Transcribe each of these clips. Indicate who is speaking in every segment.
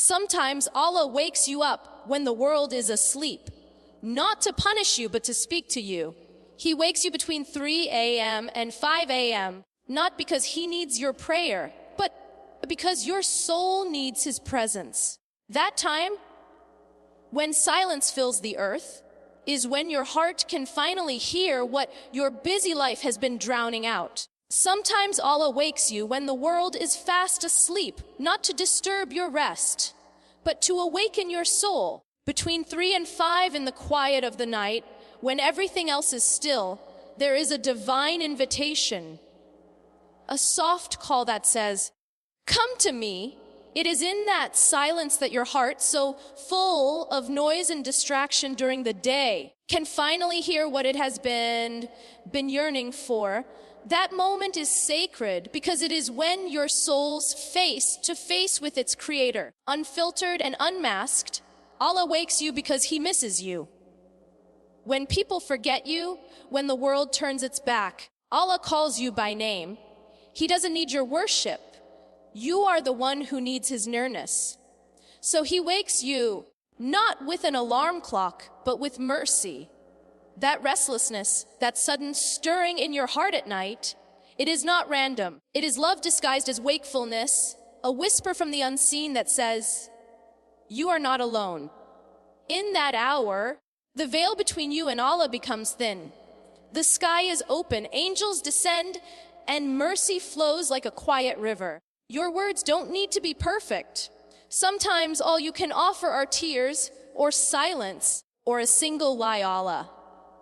Speaker 1: Sometimes Allah wakes you up when the world is asleep, not to punish you, but to speak to you. He wakes you between 3 a.m. and 5 a.m., not because He needs your prayer, but because your soul needs His presence. That time, when silence fills the earth, is when your heart can finally hear what your busy life has been drowning out. Sometimes Allah wakes you when the world is fast asleep, not to disturb your rest, but to awaken your soul. Between 3 and 5 in the quiet of the night, when everything else is still, there is a divine invitation, a soft call that says, "Come to me." It is in that silence that your heart, so full of noise and distraction during the day, can finally hear what it has been yearning for. That moment is sacred because it is when your soul's face to face with its creator, unfiltered and unmasked. Allah wakes you because He misses you. When people forget you, when the world turns its back, Allah calls you by name. He doesn't need your worship. You are the one who needs His nearness. So He wakes you, not with an alarm clock, but with mercy. That restlessness, that sudden stirring in your heart at night, it is not random. It is love disguised as wakefulness, a whisper from the unseen that says, "You are not alone." In that hour, the veil between you and Allah becomes thin. The sky is open, angels descend, and mercy flows like a quiet river. Your words don't need to be perfect. Sometimes all you can offer are tears, or silence, or a single lie, Allah.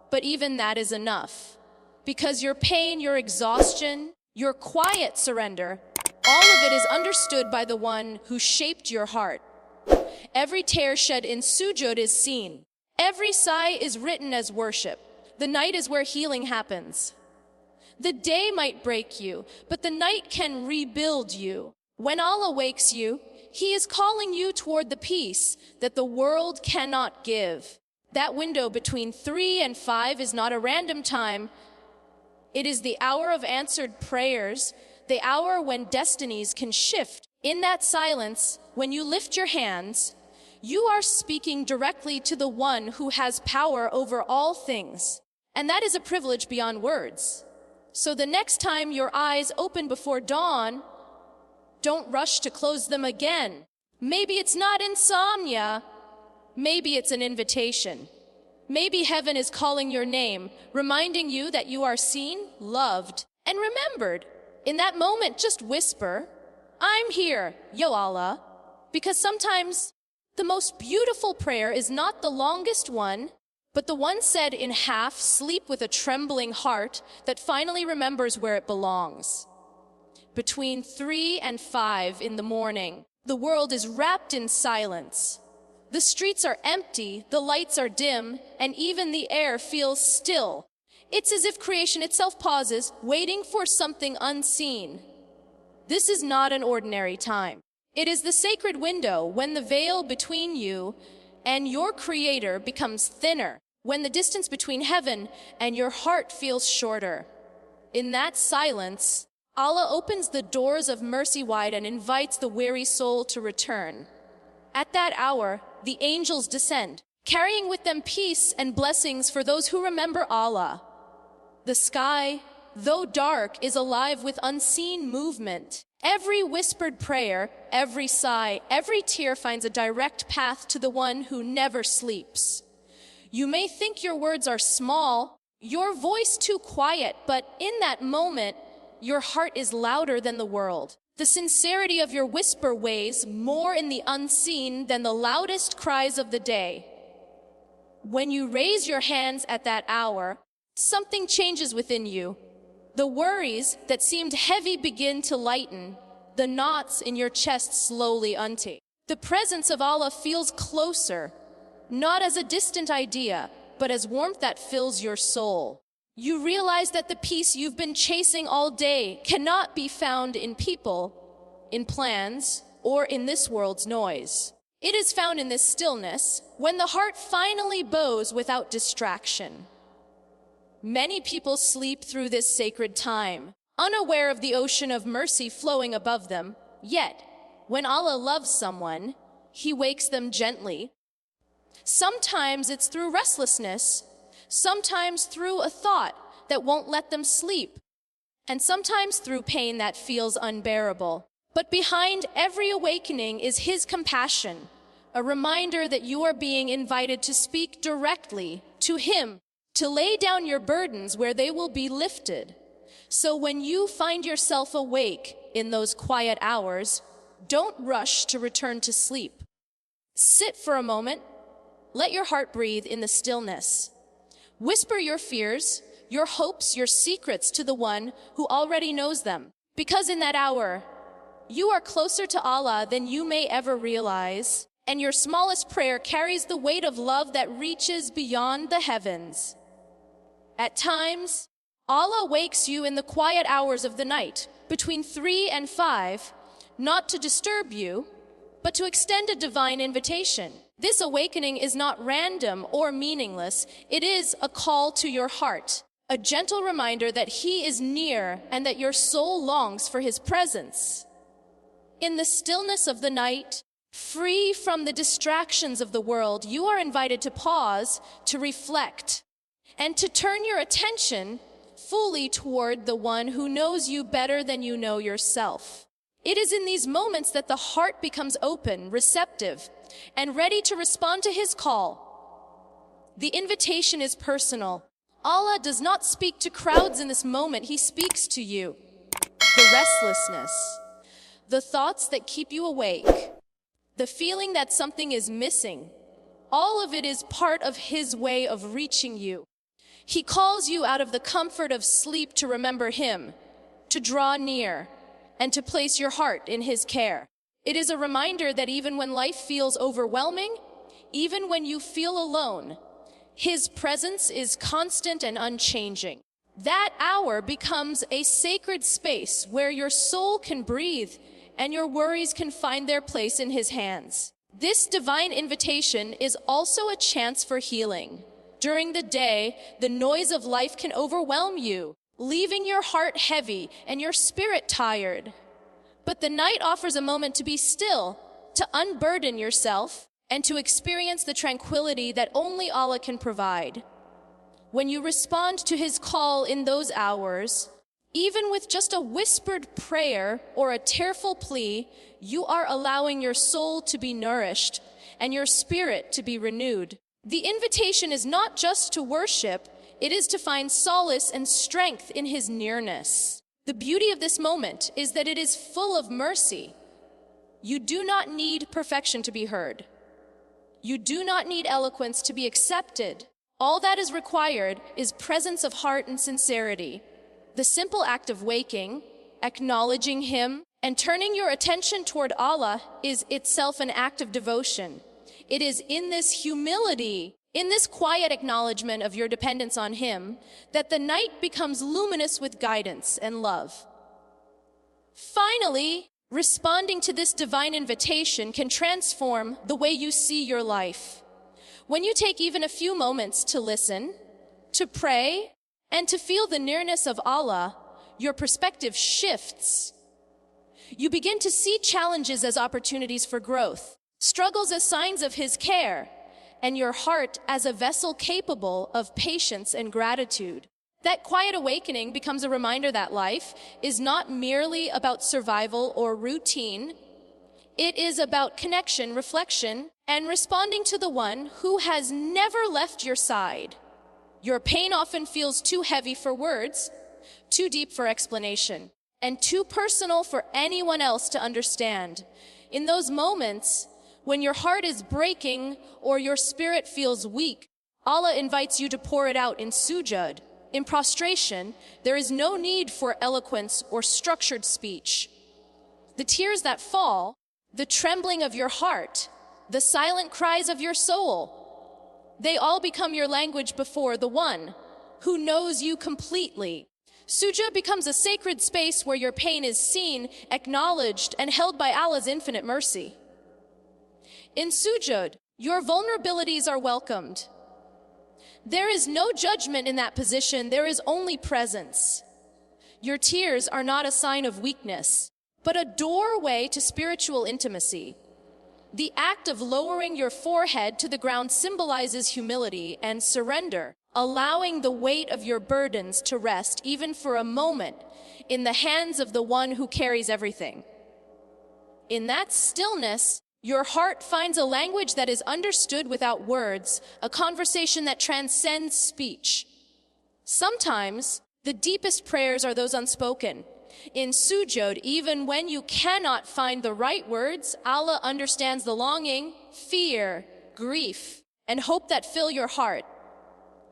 Speaker 1: But even that is enough. Because your pain, your exhaustion, your quiet surrender, all of it is understood by the one who shaped your heart. Every tear shed in sujud is seen. Every sigh is written as worship. The night is where healing happens. The day might break you, but the night can rebuild you. When Allah wakes you, He is calling you toward the peace that the world cannot give. That window between 3 and 5 is not a random time. It is the hour of answered prayers, the hour when destinies can shift. In that silence, when you lift your hands, you are speaking directly to the one who has power over all things. And that is a privilege beyond words. So the next time your eyes open before dawn, don't rush to close them again. Maybe it's not insomnia. Maybe it's an invitation. Maybe heaven is calling your name, reminding you that you are seen, loved, and remembered. In that moment, just whisper, "I'm here, Yo Allah." Because sometimes the most beautiful prayer is not the longest one, but the one said in half sleep with a trembling heart that finally remembers where it belongs. Between 3 and 5 in the morning, the world is wrapped in silence. The streets are empty, the lights are dim, and even the air feels still. It's as if creation itself pauses, waiting for something unseen. This is not an ordinary time. It is the sacred window when the veil between you and your Creator becomes thinner, when the distance between heaven and your heart feels shorter. In that silence, Allah opens the doors of mercy wide and invites the weary soul to return. At that hour, the angels descend, carrying with them peace and blessings for those who remember Allah. The sky, though dark, is alive with unseen movement. Every whispered prayer, every sigh, every tear finds a direct path to the one who never sleeps. You may think your words are small, your voice too quiet, but in that moment, your heart is louder than the world. The sincerity of your whisper weighs more in the unseen than the loudest cries of the day. When you raise your hands at that hour, something changes within you. The worries that seemed heavy begin to lighten. The knots in your chest slowly untie. The presence of Allah feels closer, not as a distant idea, but as warmth that fills your soul. You realize that the peace you've been chasing all day cannot be found in people, in plans, or in this world's noise. It is found in this stillness, when the heart finally bows without distraction. Many people sleep through this sacred time, unaware of the ocean of mercy flowing above them. Yet, when Allah loves someone, He wakes them gently. Sometimes it's through restlessness, sometimes through a thought that won't let them sleep, and sometimes through pain that feels unbearable. But behind every awakening is His compassion, a reminder that you are being invited to speak directly to Him, to lay down your burdens where they will be lifted. So when you find yourself awake in those quiet hours, don't rush to return to sleep. Sit for a moment. Let your heart breathe in the stillness. Whisper your fears, your hopes, your secrets to the one who already knows them. Because in that hour, you are closer to Allah than you may ever realize, and your smallest prayer carries the weight of love that reaches beyond the heavens. At times, Allah wakes you in the quiet hours of the night, between 3 and 5, not to disturb you, but to extend a divine invitation. This awakening is not random or meaningless. It is a call to your heart, a gentle reminder that He is near and that your soul longs for His presence. In the stillness of the night, free from the distractions of the world, you are invited to pause, to reflect, and to turn your attention fully toward the one who knows you better than you know yourself. It is in these moments that the heart becomes open, receptive, and ready to respond to His call. The invitation is personal. Allah does not speak to crowds in this moment. He speaks to you. The restlessness, the thoughts that keep you awake, the feeling that something is missing, all of it is part of His way of reaching you. He calls you out of the comfort of sleep to remember Him, to draw near, and to place your heart in His care. It is a reminder that even when life feels overwhelming, even when you feel alone, His presence is constant and unchanging. That hour becomes a sacred space where your soul can breathe and your worries can find their place in His hands. This divine invitation is also a chance for healing. During the day, the noise of life can overwhelm you, leaving your heart heavy and your spirit tired. But the night offers a moment to be still, to unburden yourself, and to experience the tranquility that only Allah can provide. When you respond to His call in those hours, even with just a whispered prayer or a tearful plea, you are allowing your soul to be nourished and your spirit to be renewed. The invitation is not just to worship, it is to find solace and strength in His nearness. The beauty of this moment is that it is full of mercy. You do not need perfection to be heard. You do not need eloquence to be accepted. All that is required is presence of heart and sincerity. The simple act of waking, acknowledging Him, and turning your attention toward Allah is itself an act of devotion. It is in this humility, in this quiet acknowledgement of your dependence on Him, that the night becomes luminous with guidance and love. Finally, responding to this divine invitation can transform the way you see your life. When you take even a few moments to listen, to pray, and to feel the nearness of Allah, your perspective shifts. You begin to see challenges as opportunities for growth, struggles as signs of His care, and your heart as a vessel capable of patience and gratitude. That quiet awakening becomes a reminder that life is not merely about survival or routine. It is about connection, reflection, and responding to the one who has never left your side. Your pain often feels too heavy for words, too deep for explanation, and too personal for anyone else to understand. In those moments, when your heart is breaking or your spirit feels weak, Allah invites you to pour it out in sujud. In prostration, there is no need for eloquence or structured speech. The tears that fall, the trembling of your heart, the silent cries of your soul, they all become your language before the one who knows you completely. Sujud becomes a sacred space where your pain is seen, acknowledged, and held by Allah's infinite mercy. In sujud, your vulnerabilities are welcomed. There is no judgment in that position, there is only presence. Your tears are not a sign of weakness, but a doorway to spiritual intimacy. The act of lowering your forehead to the ground symbolizes humility and surrender, allowing the weight of your burdens to rest, even for a moment, in the hands of the one who carries everything. In that stillness, your heart finds a language that is understood without words, a conversation that transcends speech. Sometimes, the deepest prayers are those unspoken. In sujud, even when you cannot find the right words, Allah understands the longing, fear, grief, and hope that fill your heart.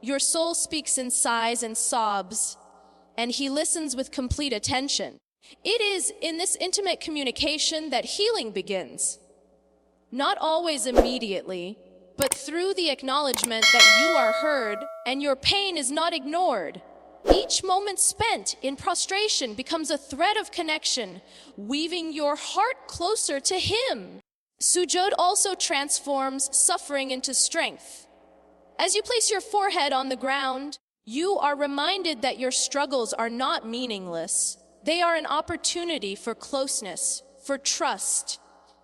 Speaker 1: Your soul speaks in sighs and sobs, and He listens with complete attention. It is in this intimate communication that healing begins. Not always immediately, but through the acknowledgement that you are heard and your pain is not ignored. Each moment spent in prostration becomes a thread of connection, weaving your heart closer to Him. Sujud also transforms suffering into strength. As you place your forehead on the ground, you are reminded that your struggles are not meaningless. They are an opportunity for closeness, for trust,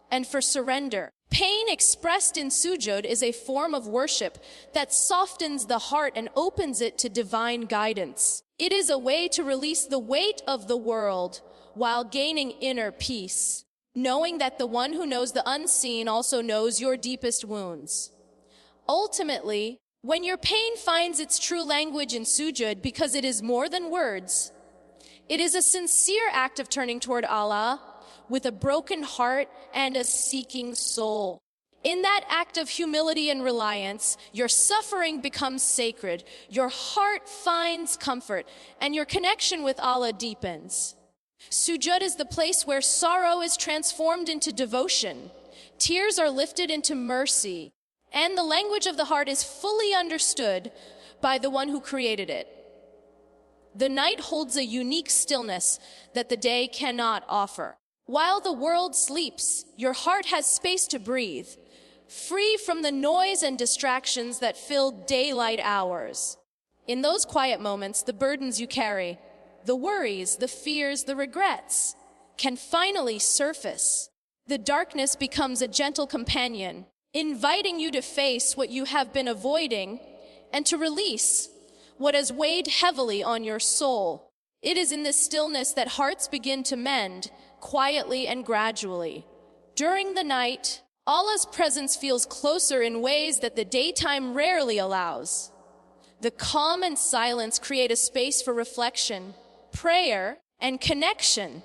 Speaker 1: and for surrender. Pain expressed in sujud is a form of worship that softens the heart and opens it to divine guidance. It is a way to release the weight of the world while gaining inner peace, knowing that the one who knows the unseen also knows your deepest wounds. Ultimately, when your pain finds its true language in sujud, because it is more than words, it is a sincere act of turning toward Allah with a broken heart and a seeking soul. In that act of humility and reliance, your suffering becomes sacred, your heart finds comfort, and your connection with Allah deepens. Sujud is the place where sorrow is transformed into devotion, tears are lifted into mercy, and the language of the heart is fully understood by the one who created it. The night holds a unique stillness that the day cannot offer. While the world sleeps, your heart has space to breathe, free from the noise and distractions that fill daylight hours. In those quiet moments, the burdens you carry, the worries, the fears, the regrets, can finally surface. The darkness becomes a gentle companion, inviting you to face what you have been avoiding and to release what has weighed heavily on your soul. It is in this stillness that hearts begin to mend, quietly and gradually. During the night, Allah's presence feels closer in ways that the daytime rarely allows. The calm and silence create a space for reflection, prayer, and connection.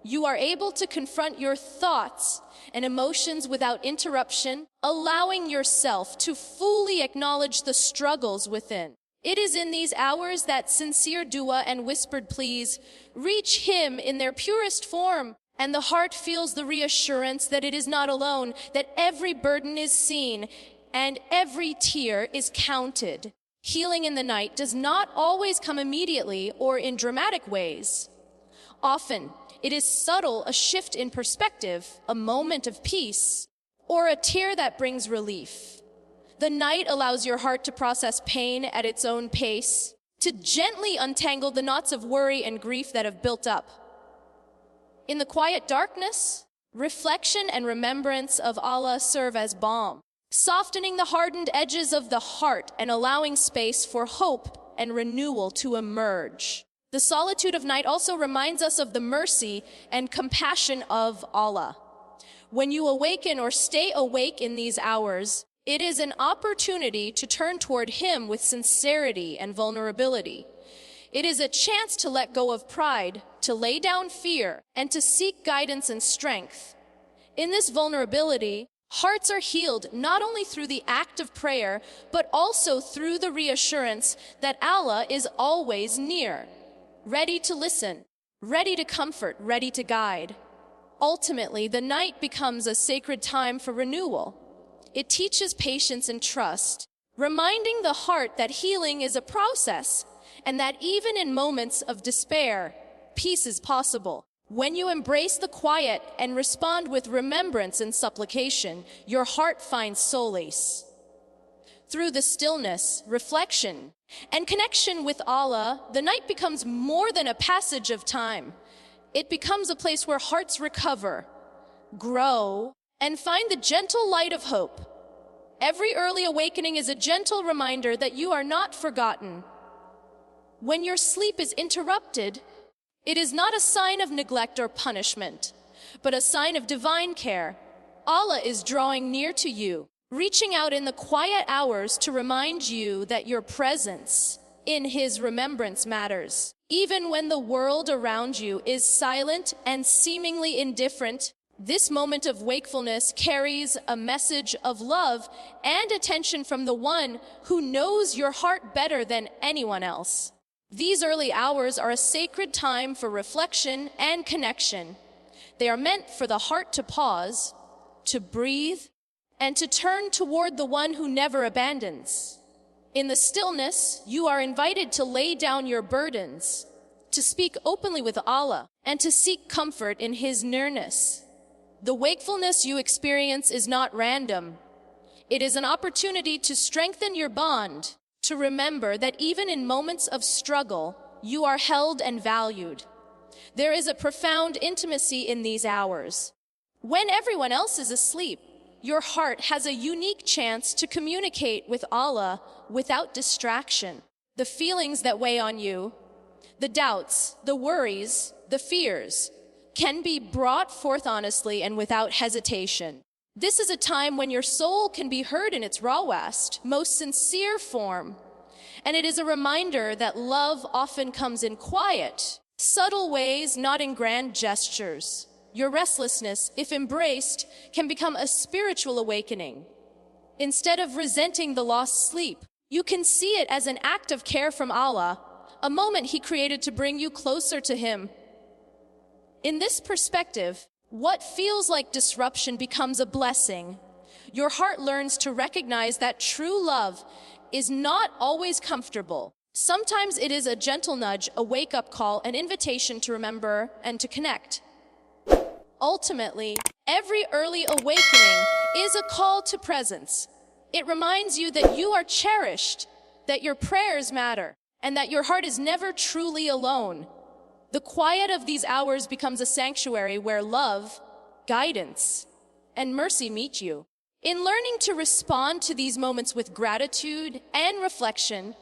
Speaker 1: You are able to confront your thoughts and emotions without interruption, allowing yourself to fully acknowledge the struggles within. It is in these hours that sincere dua and whispered pleas reach Him in their purest form, and the heart feels the reassurance that it is not alone, that every burden is seen and every tear is counted. Healing in the night does not always come immediately or in dramatic ways. Often, it is subtle, a shift in perspective, a moment of peace, or a tear that brings relief. The night allows your heart to process pain at its own pace, to gently untangle the knots of worry and grief that have built up. In the quiet darkness, reflection and remembrance of Allah serve as balm, softening the hardened edges of the heart and allowing space for hope and renewal to emerge. The solitude of night also reminds us of the mercy and compassion of Allah. When you awaken or stay awake in these hours, it is an opportunity to turn toward Him with sincerity and vulnerability. It is a chance to let go of pride, to lay down fear, and to seek guidance and strength. In this vulnerability, hearts are healed not only through the act of prayer, but also through the reassurance that Allah is always near, ready to listen, ready to comfort, ready to guide. Ultimately, the night becomes a sacred time for renewal. It teaches patience and trust, reminding the heart that healing is a process and that even in moments of despair, peace is possible. When you embrace the quiet and respond with remembrance and supplication, your heart finds solace. Through the stillness, reflection, and connection with Allah, the night becomes more than a passage of time. It becomes a place where hearts recover, grow, and find the gentle light of hope. Every early awakening is a gentle reminder that you are not forgotten. When your sleep is interrupted, it is not a sign of neglect or punishment, but a sign of divine care. Allah is drawing near to you, reaching out in the quiet hours to remind you that your presence in His remembrance matters. Even when the world around you is silent and seemingly indifferent, this moment of wakefulness carries a message of love and attention from the One who knows your heart better than anyone else. These early hours are a sacred time for reflection and connection. They are meant for the heart to pause, to breathe, and to turn toward the One who never abandons. In the stillness, you are invited to lay down your burdens, to speak openly with Allah, and to seek comfort in His nearness. The wakefulness you experience is not random. It is an opportunity to strengthen your bond, to remember that even in moments of struggle, you are held and valued. There is a profound intimacy in these hours. When everyone else is asleep, your heart has a unique chance to communicate with Allah without distraction. The feelings that weigh on you, the doubts, the worries, the fears, can be brought forth honestly and without hesitation. This is a time when your soul can be heard in its rawest, most sincere form. And it is a reminder that love often comes in quiet, subtle ways, not in grand gestures. Your restlessness, if embraced, can become a spiritual awakening. Instead of resenting the lost sleep, you can see it as an act of care from Allah, a moment He created to bring you closer to Him. In this perspective, what feels like disruption becomes a blessing. Your heart learns to recognize that true love is not always comfortable. Sometimes it is a gentle nudge, a wake-up call, an invitation to remember and to connect. Ultimately, every early awakening is a call to presence. It reminds you that you are cherished, that your prayers matter, and that your heart is never truly alone. The quiet of these hours becomes a sanctuary where love, guidance, and mercy meet you. In learning to respond to these moments with gratitude and reflection,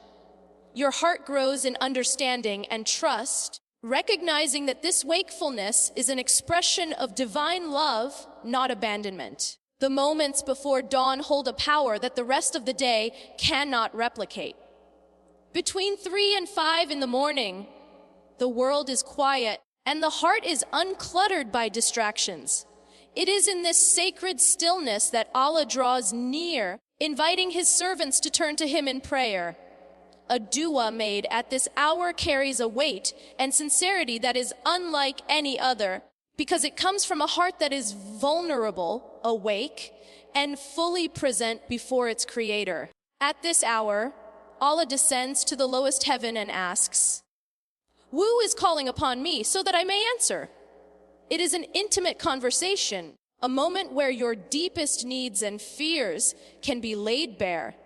Speaker 1: your heart grows in understanding and trust, recognizing that this wakefulness is an expression of divine love, not abandonment. The moments before dawn hold a power that the rest of the day cannot replicate. Between 3 and 5 in the morning, the world is quiet and the heart is uncluttered by distractions. It is in this sacred stillness that Allah draws near, inviting His servants to turn to Him in prayer. A dua made at this hour carries a weight and sincerity that is unlike any other, because it comes from a heart that is vulnerable, awake, and fully present before its Creator. At this hour, Allah descends to the lowest heaven and asks, "Who is calling upon me so that I may answer?" It is an intimate conversation, a moment where your deepest needs and fears can be laid bare.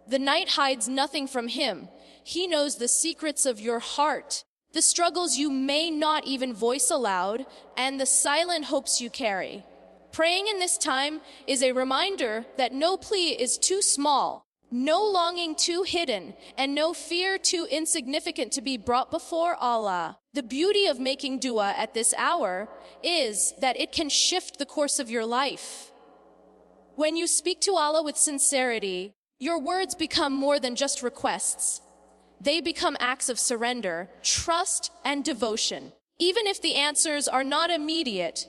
Speaker 1: The night hides nothing from Him. He knows the secrets of your heart, the struggles you may not even voice aloud, and the silent hopes you carry. Praying in this time is a reminder that no plea is too small, no longing too hidden, and no fear too insignificant to be brought before Allah. The beauty of making dua at this hour is that it can shift the course of your life. When you speak to Allah with sincerity, your words become more than just requests. They become acts of surrender, trust, and devotion. Even if the answers are not immediate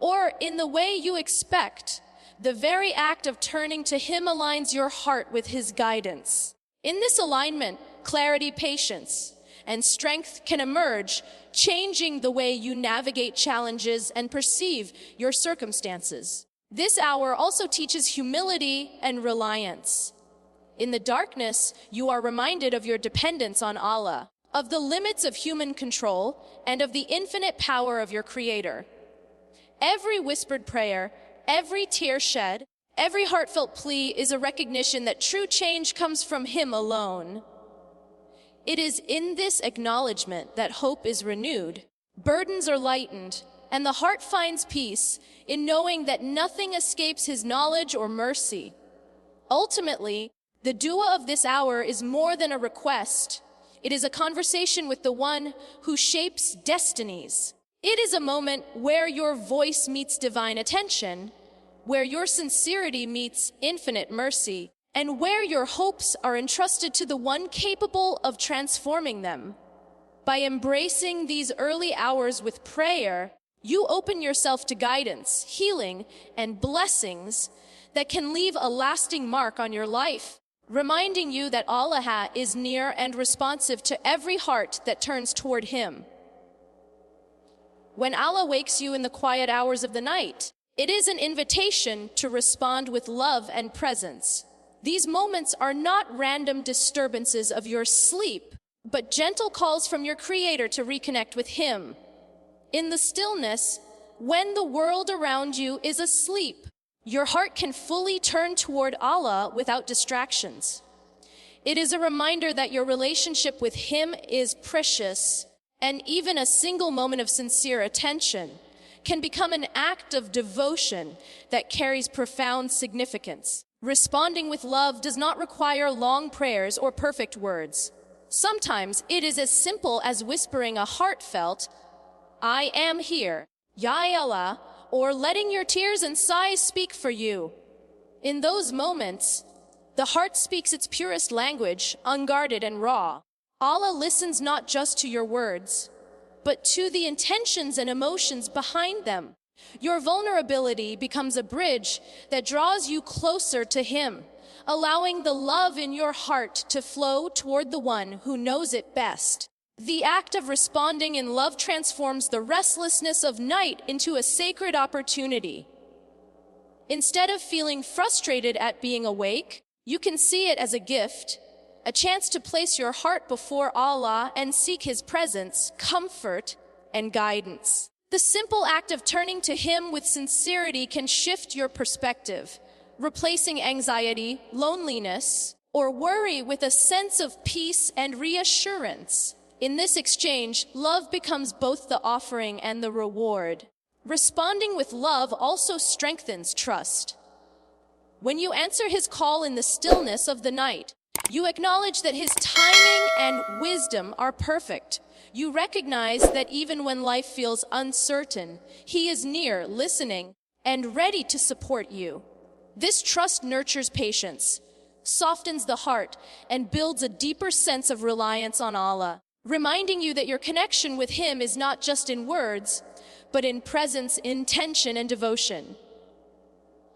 Speaker 1: or in the way you expect, the very act of turning to Him aligns your heart with His guidance. In this alignment, clarity, patience, and strength can emerge, changing the way you navigate challenges and perceive your circumstances. This hour also teaches humility and reliance. In the darkness, you are reminded of your dependence on Allah, of the limits of human control, and of the infinite power of your Creator. Every whispered prayer, every tear shed, every heartfelt plea is a recognition that true change comes from Him alone. It is in this acknowledgement that hope is renewed, burdens are lightened, and the heart finds peace in knowing that nothing escapes his knowledge or mercy. Ultimately, the dua of this hour is more than a request. It is a conversation with the one who shapes destinies. It is a moment where your voice meets divine attention, where your sincerity meets infinite mercy, and where your hopes are entrusted to the one capable of transforming them. By embracing these early hours with prayer, you open yourself to guidance, healing, and blessings that can leave a lasting mark on your life, reminding you that Allah is near and responsive to every heart that turns toward Him. When Allah wakes you in the quiet hours of the night, it is an invitation to respond with love and presence. These moments are not random disturbances of your sleep, but gentle calls from your Creator to reconnect with Him. In the stillness, when the world around you is asleep, your heart can fully turn toward Allah without distractions. It is a reminder that your relationship with Him is precious, and even a single moment of sincere attention can become an act of devotion that carries profound significance. Responding with love does not require long prayers or perfect words. Sometimes it is as simple as whispering a heartfelt, "I am here, Ya Allah," or letting your tears and sighs speak for you. In those moments, the heart speaks its purest language, unguarded and raw. Allah listens not just to your words, but to the intentions and emotions behind them. Your vulnerability becomes a bridge that draws you closer to Him, allowing the love in your heart to flow toward the one who knows it best. The act of responding in love transforms the restlessness of night into a sacred opportunity. Instead of feeling frustrated at being awake, you can see it as a gift, a chance to place your heart before Allah and seek His presence, comfort, and guidance. The simple act of turning to Him with sincerity can shift your perspective, replacing anxiety, loneliness, or worry with a sense of peace and reassurance. In this exchange, love becomes both the offering and the reward. Responding with love also strengthens trust. When you answer His call in the stillness of the night, you acknowledge that His timing and wisdom are perfect. You recognize that even when life feels uncertain, He is near, listening, and ready to support you. This trust nurtures patience, softens the heart, and builds a deeper sense of reliance on Allah, reminding you that your connection with Him is not just in words, but in presence, intention, and devotion.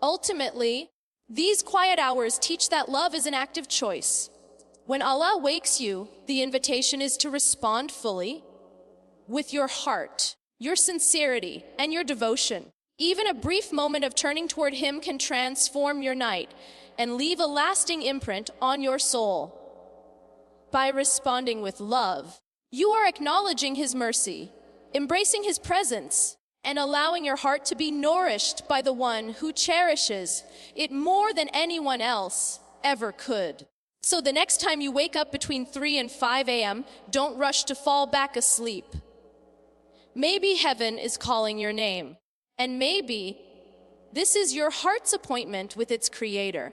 Speaker 1: Ultimately, these quiet hours teach that love is an active choice. When Allah wakes you, the invitation is to respond fully with your heart, your sincerity, and your devotion. Even a brief moment of turning toward Him can transform your night and leave a lasting imprint on your soul. By responding with love, you are acknowledging His mercy, embracing His presence, and allowing your heart to be nourished by the one who cherishes it more than anyone else ever could. So the next time you wake up between 3 and 5 a.m., don't rush to fall back asleep. Maybe heaven is calling your name, and maybe this is your heart's appointment with its Creator.